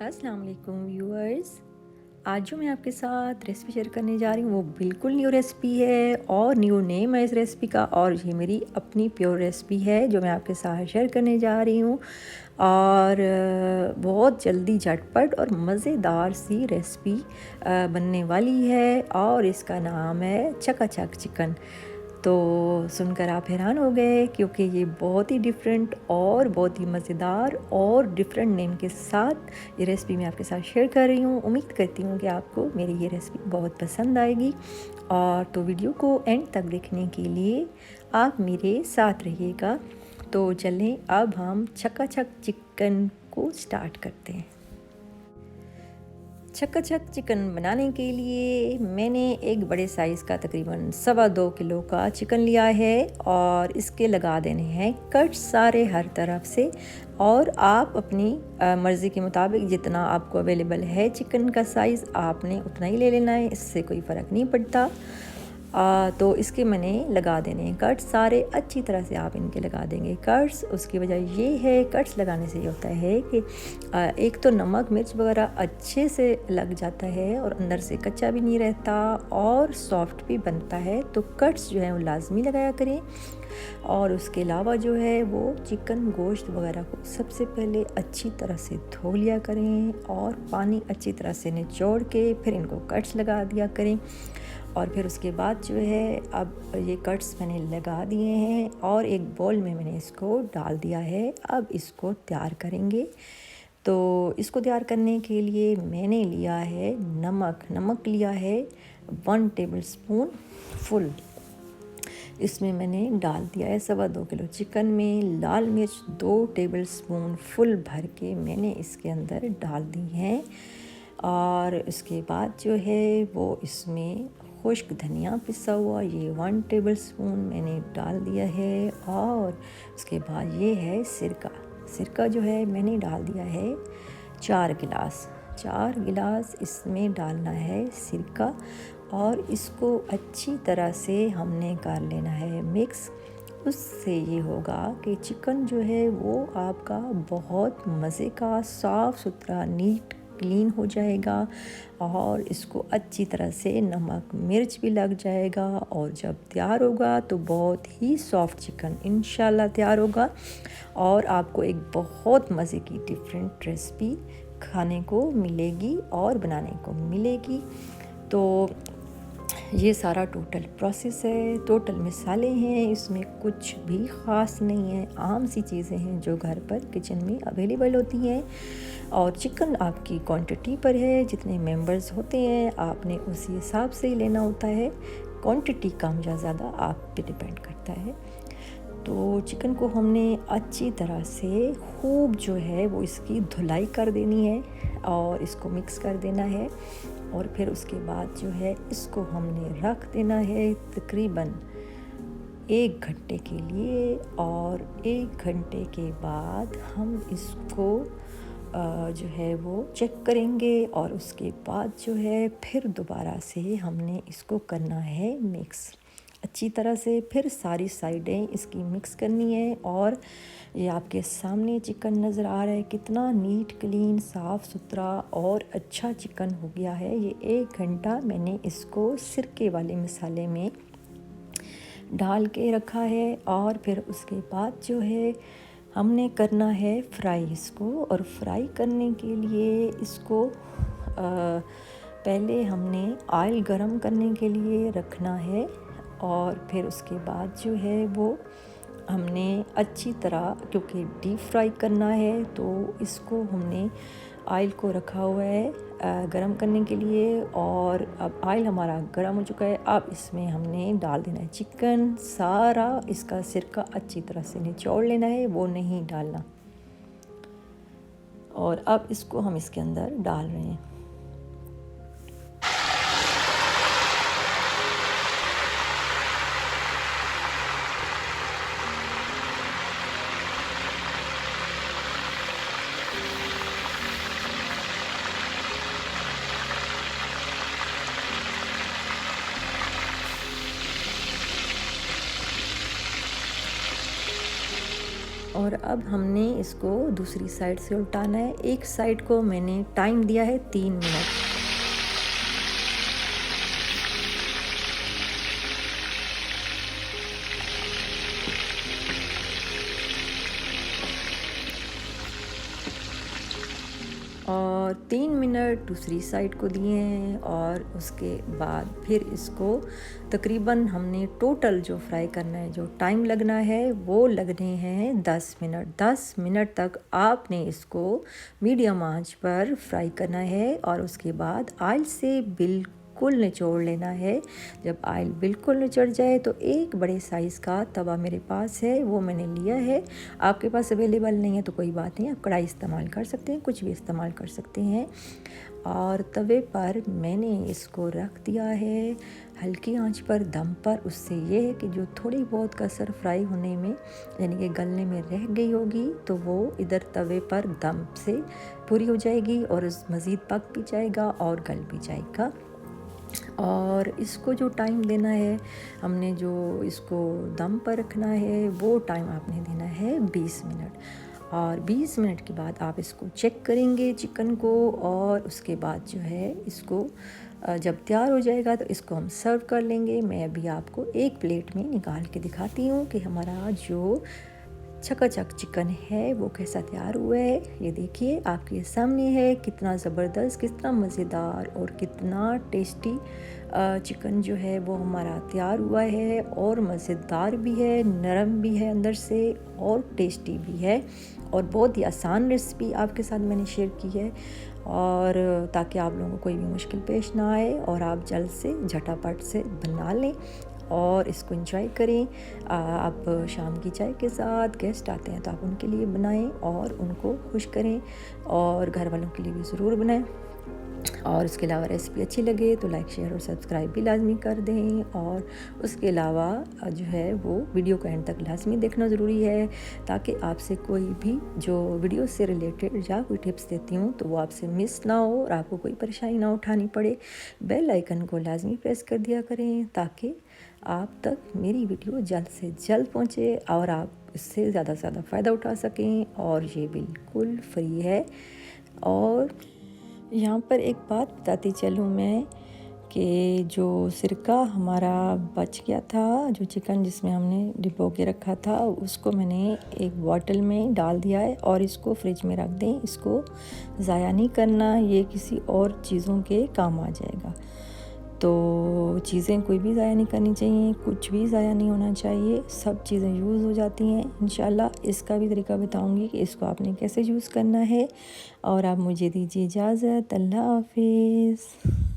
अस्सलाम वालेकुम व्यूअर्स। आज जो मैं आपके साथ रेसिपी शेयर करने जा रही हूँ वो बिल्कुल न्यू रेसिपी है और न्यू नेम है इस रेसिपी का, और ये मेरी अपनी प्योर रेसिपी है जो मैं आपके साथ शेयर करने जा रही हूँ। और बहुत जल्दी झटपट और मज़ेदार सी रेसिपी बनने वाली है और इसका नाम है चकाचक चिकन। तो सुनकर आप हैरान हो गए क्योंकि ये बहुत ही डिफरेंट और बहुत ही मज़ेदार और डिफरेंट नेम के साथ ये रेसिपी मैं आपके साथ शेयर कर रही हूँ। उम्मीद करती हूँ कि आपको मेरी ये रेसिपी बहुत पसंद आएगी, और तो वीडियो को एंड तक देखने के लिए आप मेरे साथ रहिएगा। तो चलें अब हम चकाचक चिकन को स्टार्ट करते हैं। चकाचक चिकन बनाने के लिए मैंने एक बड़े साइज़ का तकरीबन 2.25 किलो का चिकन लिया है और इसके लगा देने हैं कट सारे हर तरफ से। और आप अपनी मर्ज़ी के मुताबिक जितना आपको अवेलेबल है चिकन का साइज़ आपने उतना ही ले लेना है, इससे कोई फ़र्क नहीं पड़ता। तो इसके मैंने लगा देने हैं कट्स सारे, अच्छी तरह से आप इनके लगा देंगे कट्स। उसकी वजह ये है, कट्स लगाने से ये होता है कि एक तो नमक मिर्च वगैरह अच्छे से लग जाता है और अंदर से कच्चा भी नहीं रहता और सॉफ्ट भी बनता है। तो कट्स जो है वो लाजमी लगाया करें। और उसके अलावा जो है वो चिकन गोश्त वगैरह को सबसे पहले अच्छी तरह से धो लिया करें और पानी अच्छी तरह से निचोड़ के फिर इनको कट्स लगा दिया करें। और फिर उसके बाद जो है अब ये कट्स मैंने लगा दिए हैं और एक बोल में मैंने इसको डाल दिया है। अब इसको तैयार करेंगे। तो इसको तैयार करने के लिए मैंने लिया है नमक लिया है 1 टेबलस्पून फुल। इसमें मैंने डाल दिया है 2.25 किलो चिकन में। लाल मिर्च 2 टेबलस्पून फुल भर के मैंने इसके अंदर डाल दी हैं। और उसके बाद जो है वो इसमें खुश्क धनिया पिसा हुआ ये 1 टेबलस्पून मैंने डाल दिया है। और उसके बाद ये है सिरका जो है मैंने डाल दिया है 4 गिलास इसमें डालना है सिरका। और इसको अच्छी तरह से हमने कर लेना है मिक्स। उससे ये होगा कि चिकन जो है वो आपका बहुत मज़े का साफ़ सुथरा नीट क्लीन हो जाएगा और इसको अच्छी तरह से नमक मिर्च भी लग जाएगा। और जब तैयार होगा तो बहुत ही सॉफ्ट चिकन इंशाल्लाह तैयार होगा और आपको एक बहुत मज़े की डिफरेंट रेसिपी खाने को मिलेगी और बनाने को मिलेगी। तो ये सारा टोटल प्रोसेस है, टोटल मिसाले हैं, इसमें कुछ भी ख़ास नहीं है, आम सी चीज़ें हैं जो घर पर किचन में अवेलेबल होती हैं। और चिकन आपकी क्वांटिटी पर है, जितने मेंबर्स होते हैं आपने उसी हिसाब से ही लेना होता है। क्वांटिटी कम या ज़्यादा आप पे डिपेंड करता है। तो चिकन को हमने अच्छी तरह से खूब जो है वो इसकी धुलाई कर देनी है और इसको मिक्स कर देना है। और फिर उसके बाद जो है इसको हमने रख देना है तकरीबन 1 घंटे के लिए। और 1 घंटे के बाद हम इसको जो है वो चेक करेंगे और उसके बाद जो है फिर दोबारा से हमने इसको करना है मिक्स अच्छी तरह से। फिर सारी साइडें इसकी मिक्स करनी है। और ये आपके सामने चिकन नज़र आ रहा है, कितना नीट क्लीन साफ़ सुथरा और अच्छा चिकन हो गया है। ये 1 घंटा मैंने इसको सिरके वाले मसाले में डाल के रखा है। और फिर उसके बाद जो है हमने करना है फ्राई इसको। और फ्राई करने के लिए इसको पहले हमने ऑयल गरम करने के लिए रखना है। और फिर उसके बाद जो है वो हमने अच्छी तरह, क्योंकि डीप फ्राई करना है तो इसको हमने ऑयल को रखा हुआ है गरम करने के लिए। और अब ऑयल हमारा गरम हो चुका है। अब इसमें हमने डाल देना है चिकन, सारा इसका सिरका अच्छी तरह से निचोड़ लेना है, वो नहीं डालना। और अब इसको हम इसके अंदर डाल रहे हैं। और अब हमने इसको दूसरी साइड से उल्टाना है। एक साइड को मैंने टाइम दिया है 3 मिनट। और 3 मिनट दूसरी साइड को दिए हैं और उसके बाद फिर इसको तकरीबन हमने टोटल जो फ्राई करना है, जो टाइम लगना है वो लगने हैं 10 मिनट। 10 मिनट तक आपने इसको मीडियम आंच पर फ्राई करना है और उसके बाद ऑयल से बिल्कुल निचोड़ लेना है। जब ऑयल बिल्कुल निचड़ जाए तो एक बड़े साइज़ का तवा मेरे पास है, वो मैंने लिया है। आपके पास अवेलेबल नहीं है तो कोई बात नहीं, आप कढ़ाई इस्तेमाल कर सकते हैं, कुछ भी इस्तेमाल कर सकते हैं। और तवे पर मैंने इसको रख दिया है हल्की आंच पर, दम पर। उससे ये है कि जो थोड़ी बहुत कसर फ्राई होने में यानी कि गलने में रह गई होगी तो वो इधर तवे पर दम से पूरी हो जाएगी और मज़ीद पक भी जाएगा और गल भी जाएगा। और इसको जो टाइम देना है, हमने जो इसको दम पर रखना है वो टाइम आपने देना है 20 मिनट। और 20 मिनट के बाद आप इसको चेक करेंगे चिकन को और उसके बाद जो है इसको जब तैयार हो जाएगा तो इसको हम सर्व कर लेंगे। मैं अभी आपको एक प्लेट में निकाल के दिखाती हूँ कि हमारा जो चकाचक चिकन है वो कैसा तैयार हुआ है। ये देखिए आपके सामने है, कितना ज़बरदस्त, कितना मज़ेदार और कितना टेस्टी चिकन जो है वो हमारा तैयार हुआ है। और मज़ेदार भी है, नरम भी है अंदर से और टेस्टी भी है। और बहुत ही आसान रेसिपी आपके साथ मैंने शेयर की है और ताकि आप लोगों को कोई भी मुश्किल पेश ना आए और आप जल्द से झटापट से बना लें और इसको एंजॉय करें। आप शाम की चाय के साथ गेस्ट आते हैं तो आप उनके लिए बनाएं और उनको खुश करें और घर वालों के लिए भी ज़रूर बनाएं। और उसके अलावा रेसिपी अच्छी लगे तो लाइक, शेयर और सब्सक्राइब भी लाजमी कर दें। और उसके अलावा जो है वो वीडियो को एंड तक लाजमी देखना ज़रूरी है ताकि आपसे कोई भी जो वीडियो से रिलेटेड या कोई टिप्स देती हूँ तो वो आपसे मिस ना हो और आपको कोई परेशानी ना उठानी पड़े। बेल आइकन को लाजमी प्रेस कर दिया करें ताकि आप तक मेरी वीडियो जल्द से जल्द पहुँचे और आप इससे ज़्यादा से ज़्यादा फ़ायदा उठा सकें। और ये बिल्कुल फ्री है। और यहाँ पर एक बात बताती चलूँ मैं कि जो सिरका हमारा बच गया था, जो चिकन जिसमें हमने डिबो के रखा था, उसको मैंने एक बॉटल में डाल दिया है और इसको फ्रिज में रख दें। इसको ज़ाया नहीं करना, ये किसी और चीज़ों के काम आ जाएगा। तो चीज़ें कोई भी ज़ाया नहीं करनी चाहिए, कुछ भी ज़ाया नहीं होना चाहिए, सब चीज़ें यूज़ हो जाती हैं। इंशाल्लाह इसका भी तरीका बताऊंगी कि इसको आपने कैसे यूज़ करना है। और आप मुझे दीजिए इजाज़त। अल्लाह हाफिज़।